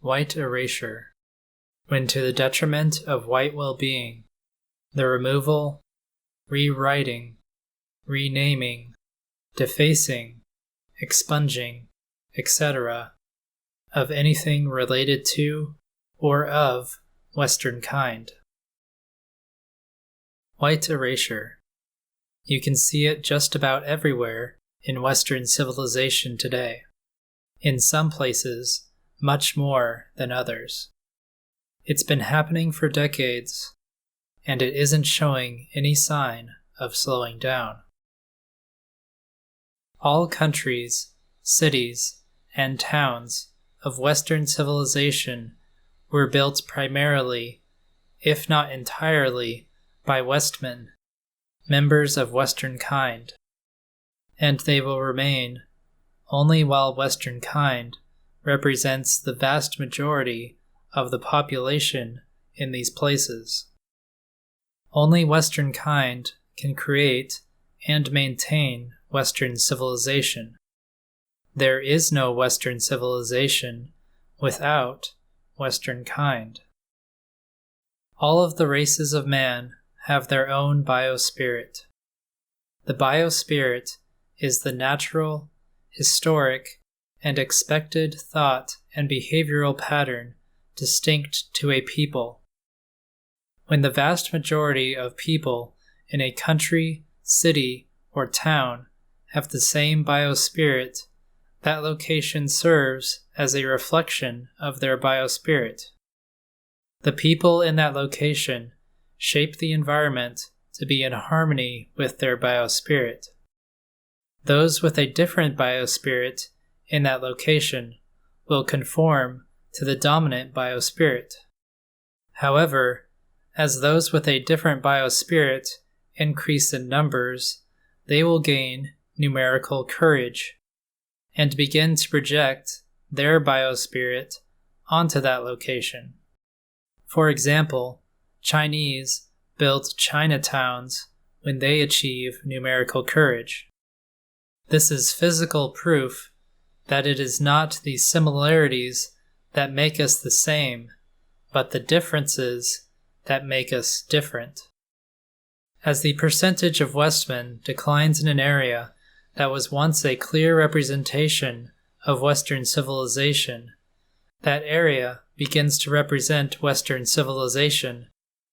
white erasure, when to the detriment of white well-being, the removal, rewriting, renaming, defacing, expunging, etc., of anything related to or of Westernkind. White erasure. You can see it just about everywhere in Western civilization today. In some places, much more than others. It's been happening for decades, and it isn't showing any sign of slowing down. All countries, cities, and towns of Western civilization were built primarily, if not entirely, by Westmen, members of Westernkind, and they will remain only while Westernkind represents the vast majority of the population in these places. Only Westernkind can create and maintain Western civilization. There is no Western civilization without Westernkind. All of the races of man have their own biospirit. The biospirit is the natural, historic, and expected thought and behavioral pattern distinct to a people. When the vast majority of people in a country, city, or town have the same biospirit, that location serves as a reflection of their biospirit. The people in that location shape the environment to be in harmony with their biospirit. Those with a different biospirit in that location will conform to the dominant biospirit. However, as those with a different biospirit increase in numbers, they will gain numerical courage and begin to project their biospirit onto that location. For example, Chinese build Chinatowns when they achieve numerical courage. This is physical proof that it is not the similarities that make us the same, but the differences that make us different. As the percentage of Westmen declines in an area that was once a clear representation of Western civilization, that area begins to represent Western civilization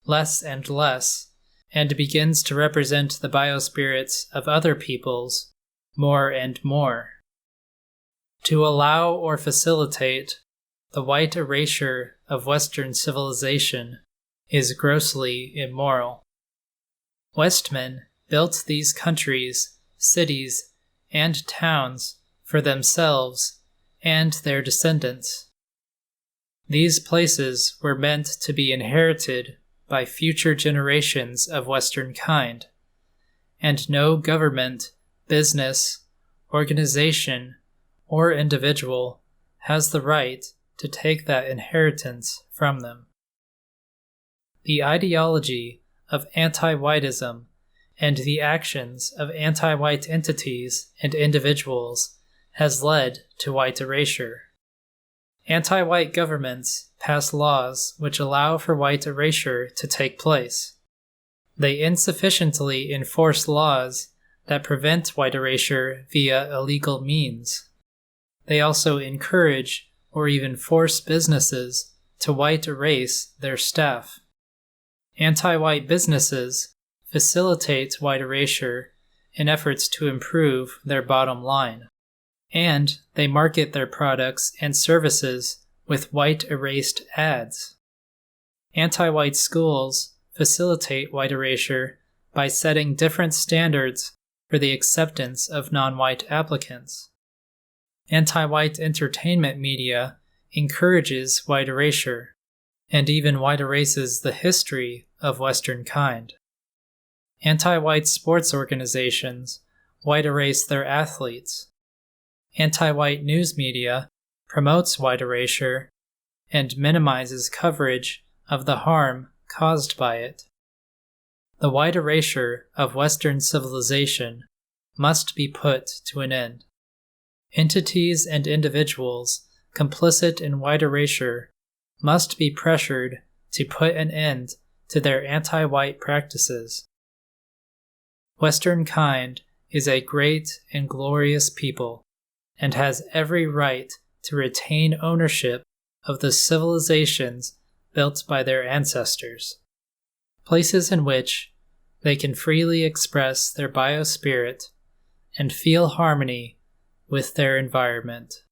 less and less, and begins to represent the biospirits of other peoples more and more. To allow or facilitate the white erasure of Western civilization is grossly immoral. Westmen built these countries, cities, and towns for themselves and their descendants. These places were meant to be inherited by future generations of Westernkind, and no government, business, organization, or individual has the right to take that inheritance from them. The ideology of anti-whiteism and the actions of anti-white entities and individuals has led to white erasure. Anti-white governments pass laws which allow for white erasure to take place. They insufficiently enforce laws that prevent white erasure via illegal means. They also encourage or even force businesses to white erase their staff. Anti-white businesses facilitate white erasure in efforts to improve their bottom line, and they market their products and services with white erased ads. Anti-white schools facilitate white erasure by setting different standards for the acceptance of non-white applicants. Anti-white entertainment media encourages white erasure, and even white erases the history of Westernkind. Anti-white sports organizations white erase their athletes. Anti-white news media promotes white erasure and minimizes coverage of the harm caused by it. The white erasure of Western civilization must be put to an end. Entities and individuals complicit in white erasure, must be pressured to put an end to their anti-white practices. Westernkind is a great and glorious people, and has every right to retain ownership of the civilizations built by their ancestors, places in which they can freely express their biospirit and feel harmony with their environment.